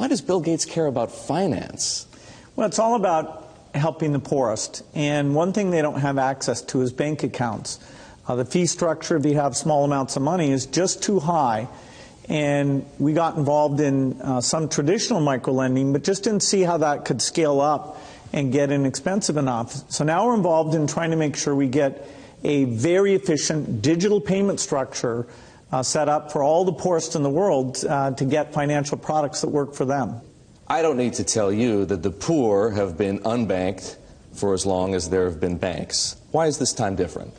Why does Bill Gates care about finance? Well, it's all about helping the poorest. And one thing they don't have access to is bank accounts. The fee structure, if you have small amounts of money, is just too high. And we got involved in some traditional microlending, but just didn't see how that could scale up and get inexpensive enough. So now we're involved in trying to make sure we get a very efficient digital payment structure set up for all the poorest in the world to get financial products that work for them. I don't need to tell you that the poor have been unbanked for as long as there have been banks. Why is this time different?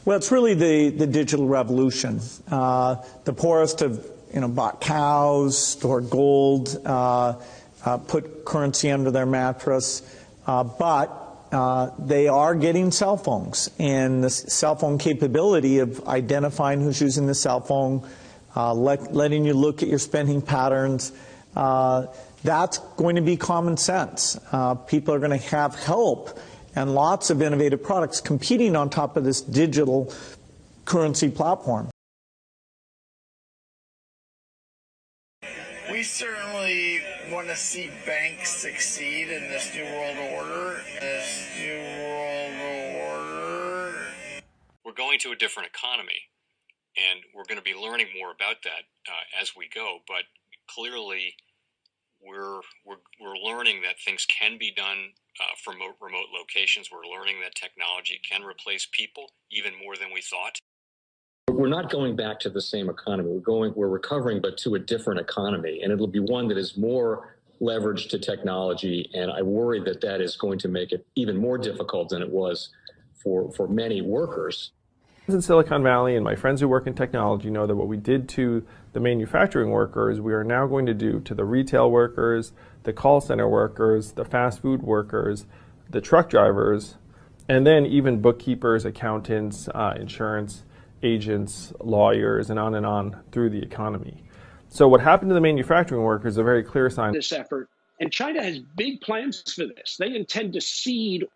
Well, it's really the digital revolution. The poorest have bought cows, stored gold, put currency under their mattress, but they are getting cell phones. And the cell phone capability of identifying who's using the cell phone, letting you look at your spending patterns, that's going to be common sense. People are going to have help and lots of innovative products competing on top of this digital currency platform. We certainly want to see banks succeed in this new world order. We're going to a different economy, and we're going to be learning more about that as we go. But clearly, we're learning that things can be done from remote locations. We're learning that technology can replace people even more than we thought. We're not going back to the same economy. We're recovering, but to a different economy, and it'll be one that is more leveraged to technology. And I worry that that is going to make it even more difficult than it was for many workers. In Silicon Valley, and my friends who work in technology know that what we did to the manufacturing workers, we are now going to do to the retail workers, the call center workers, the fast food workers, the truck drivers, and then even bookkeepers, accountants, insurance agents, lawyers, and on through the economy. So what happened to the manufacturing workers is a very clear sign. This effort. And China has big plans for this. They intend to seed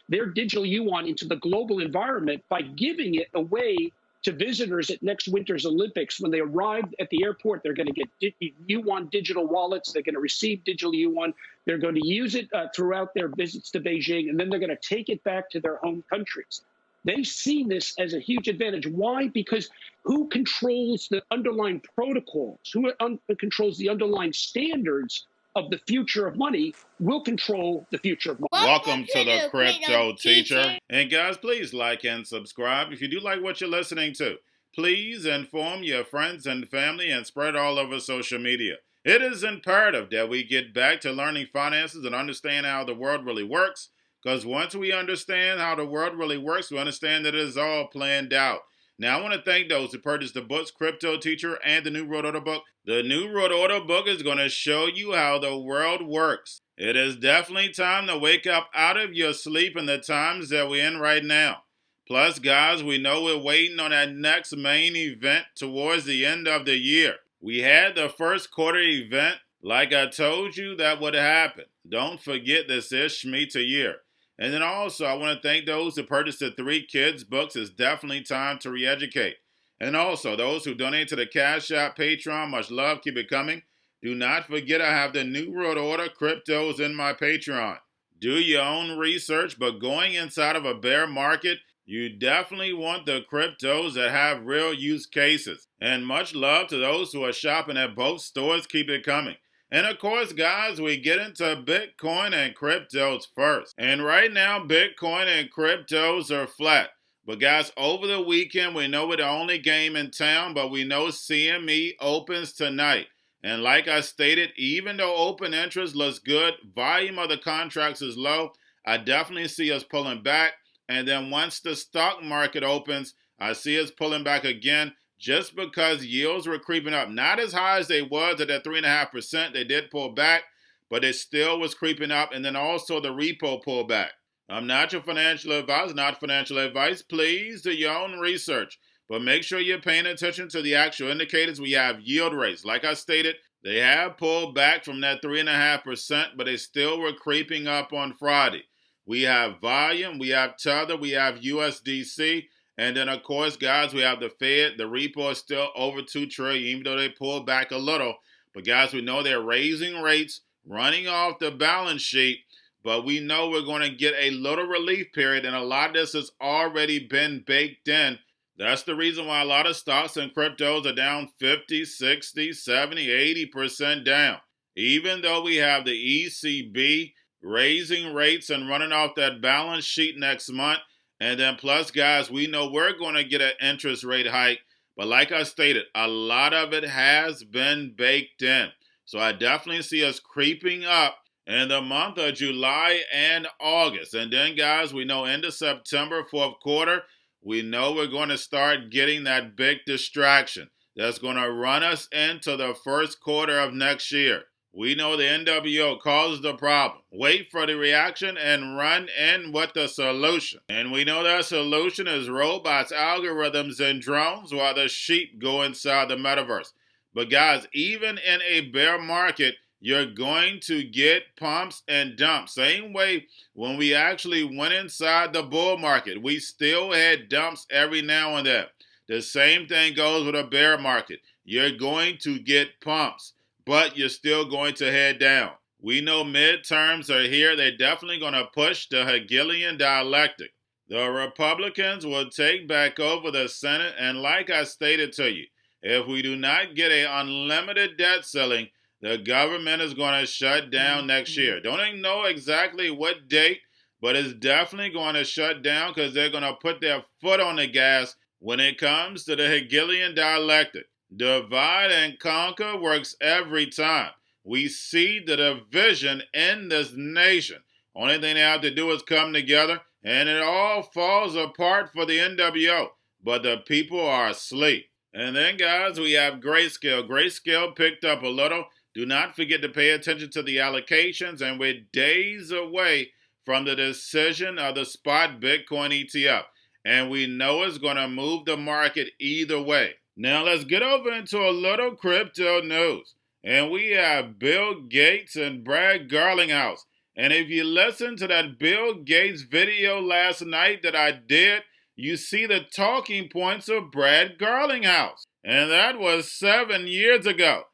their digital yuan into the global environment by giving it away to visitors at next winter's Olympics. When they arrive at the airport, they're going to get yuan digital wallets. They're going to receive digital yuan. They're going to use it throughout their visits to Beijing, and then they're going to take it back to their home countries. They see this as a huge advantage. Why? Because who controls the underlying protocols? Who controls the underlying standards of the future of money will control the future of money. Welcome to the Crypto Teacher. And guys, please like and subscribe. If you do like what you're listening to, please inform your friends and family and spread all over social media. It is imperative that we get back to learning finances and understand how the world really works. Because once we understand how the world really works, we understand that it is all planned out. Now, I want to thank those who purchased the books, Crypto Teacher and the new World Order book. The new World Order book is going to show you how the world works. It is definitely time to wake up out of your sleep in the times that we're in right now. Plus, guys, we know we're waiting on that next main event towards the end of the year. We had the first quarter event. Like I told you, that would happen. Don't forget this is Shemitah year. And then also, I want to thank those who purchased the 3 Kids books. It's definitely time to re-educate. And also, those who donate to the Cash App, Patreon, much love, keep it coming. Do not forget I have the New World Order cryptos in my Patreon. Do your own research, but going inside of a bear market, you definitely want the cryptos that have real use cases. And much love to those who are shopping at both stores, keep it coming. And of course, guys, we get into Bitcoin and cryptos first. And right now, Bitcoin and cryptos are flat. But guys, over the weekend, we know we're the only game in town, but we know CME opens tonight. And like I stated, even though open interest looks good, volume of the contracts is low, I definitely see us pulling back. And then once the stock market opens, I see us pulling back again. Just because yields were creeping up, not as high as they was at that 3.5%, they did pull back, but it still was creeping up, and then also the repo pullback. I'm not your financial advisor, not financial advice. Please do your own research, but make sure you're paying attention to the actual indicators. We have yield rates. Like I stated, they have pulled back from that 3.5%, but they still were creeping up on Friday. We have volume, we have Tether, we have USDC. And then, of course, guys, we have the Fed. The repo is still over $2 trillion, even though they pulled back a little. But guys, we know they're raising rates, running off the balance sheet, but we know we're going to get a little relief period, and a lot of this has already been baked in. That's the reason why a lot of stocks and cryptos are down 50, 60, 70, 80% down. Even though we have the ECB raising rates and running off that balance sheet next month, and then plus, guys, we know we're going to get an interest rate hike. But like I stated, a lot of it has been baked in. So I definitely see us creeping up in the month of July and August. And then, guys, we know into September, fourth quarter, we know we're going to start getting that big distraction that's going to run us into the first quarter of next year. We know the NWO caused the problem. Wait for the reaction and run in with the solution. And we know that solution is robots, algorithms, and drones while the sheep go inside the metaverse. But guys, even in a bear market, you're going to get pumps and dumps. Same way when we actually went inside the bull market, we still had dumps every now and then. The same thing goes with a bear market. You're going to get pumps, but you're still going to head down. We know midterms are here. They're definitely going to push the Hegelian dialectic. The Republicans will take back over the Senate, and like I stated to you, if we do not get an unlimited debt ceiling, the government is going to shut down next year. Don't even know exactly what date, but it's definitely going to shut down because they're going to put their foot on the gas when it comes to the Hegelian dialectic. Divide and conquer works every time. We see the division in this nation. Only thing they have to do is come together, and it all falls apart for the NWO. But the people are asleep. And then, guys, we have Grayscale. Grayscale picked up a little. Do not forget to pay attention to the allocations, and we're days away from the decision of the spot Bitcoin ETF. And we know it's going to move the market either way. Now let's get over into a little crypto news. And we have Bill Gates and Brad Garlinghouse. And if you listen to that Bill Gates video last night that I did, you see the talking points of Brad Garlinghouse. And that was 7 years ago.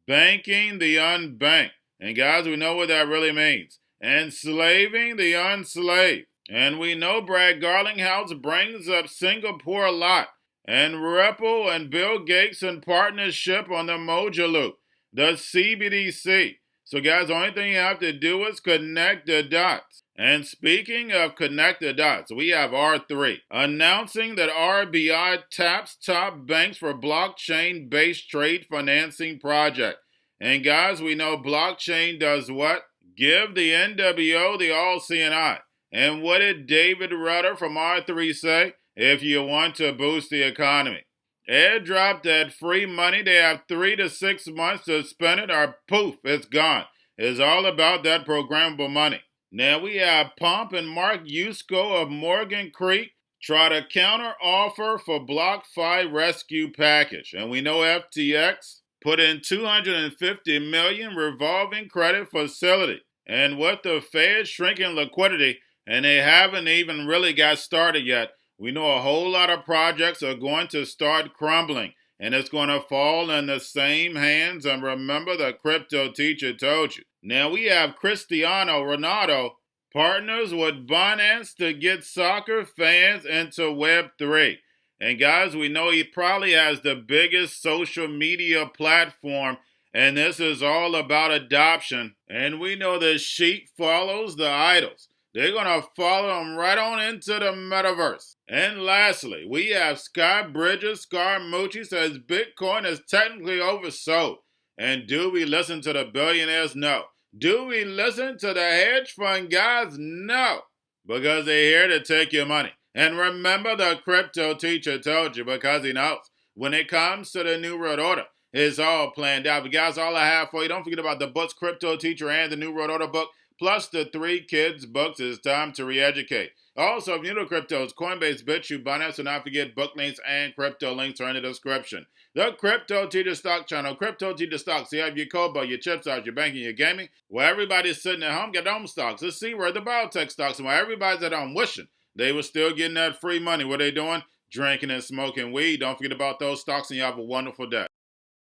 Banking the unbanked. And guys, we know what that really means. Enslaving the unslaved. And we know Brad Garlinghouse brings up Singapore a lot. And Ripple and Bill Gates in partnership on the Mojo Loop, the CBDC. So guys, the only thing you have to do is connect the dots. And speaking of connect the dots, we have R3 announcing that RBI taps top banks for blockchain-based trade financing project. And guys, we know blockchain does what? Give the NWO the all-seeing eye. And what did David Rudder from R3 say? If you want to boost the economy, airdrop that free money. They have 3 to 6 months to spend it, or poof, it's gone. It's all about that programmable money. Now we have Pomp and Yusuko of Morgan Creek try to counter offer for BlockFi rescue package. And we know FTX put in $250 million revolving credit facility. And with the Fed shrinking liquidity, and they haven't even really got started yet, we know a whole lot of projects are going to start crumbling, and it's going to fall in the same hands. And remember, the Cryptoteacher told you. Now we have Cristiano Ronaldo partners with Binance to get soccer fans into Web3. And guys, we know he probably has the biggest social media platform, and this is all about adoption. And we know the sheep follows the idols. They're going to follow them right on into the metaverse. And lastly, we have Sky Bridges, Scaramucci says Bitcoin is technically oversold. And do we listen to the billionaires? No. Do we listen to the hedge fund guys? No. Because they're here to take your money. And remember, the Cryptoteacher told you, because he knows when it comes to the New World Order, it's all planned out. But guys, all I have for you, don't forget about the books, Cryptoteacher and the New World Order book. Plus the 3 kids books. It's time to re-educate. Also, if you're new to cryptos, Coinbase, Bitrue, Binance, do not forget book links and crypto links are in the description. The Cryptoteacher Stock Channel, Cryptoteacher Stocks. You have your Corda, your chips out, your banking, your gaming. Where everybody's sitting at home, get their own stocks. Let's see where the biotech stocks. And while everybody's at home wishing they were still getting that free money, what are they doing? Drinking and smoking weed. Don't forget about those stocks, and you have a wonderful day.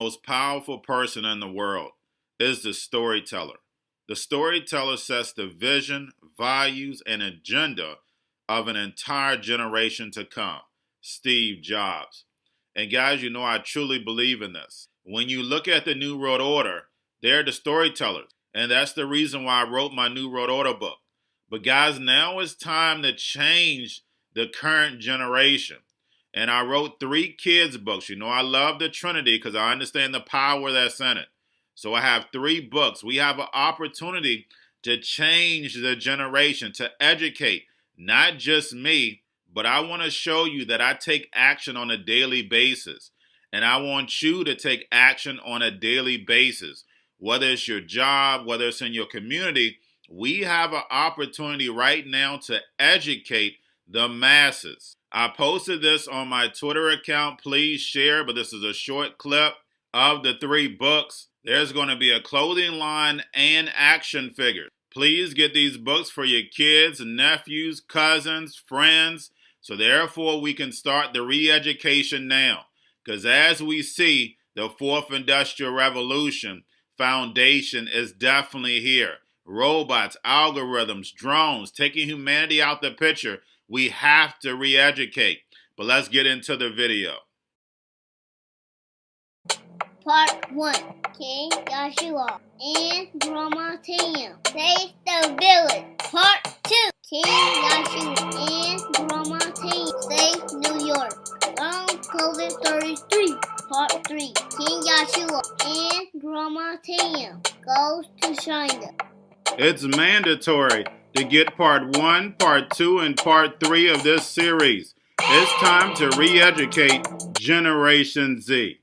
Most powerful person in the world is the storyteller. The storyteller sets the vision, values, and agenda of an entire generation to come. Steve Jobs. And guys, you know I truly believe in this. When you look at the New World Order, they're the storytellers. And that's the reason why I wrote my New World Order book. But guys, now it's time to change the current generation. And I wrote 3 kids' books. You know, I love the Trinity because I understand the power that's in it. So I have 3 books. We have an opportunity to change the generation, to educate, not just me, but I want to show you that I take action on a daily basis. And I want you to take action on a daily basis. Whether it's your job, whether it's in your community, we have an opportunity right now to educate the masses. I posted this on my Twitter account. Please share, but this is a short clip of the 3 books. There's going to be a clothing line and action figures. Please get these books for your kids, nephews, cousins, friends, so therefore we can start the re-education now. Because as we see, the 4th Industrial Revolution foundation is definitely here. Robots, algorithms, drones, taking humanity out the picture. We have to re-educate. But let's get into the video. Part 1. King Joshua and Grandma Tam save the village. Part 2. King Joshua and Grandma Tam save New York. Long COVID Stories 3. Part 3. King Joshua and Grandma Tam goes to China. It's mandatory to get part 1, part 2, and part 3 of this series. It's time to re-educate Generation Z.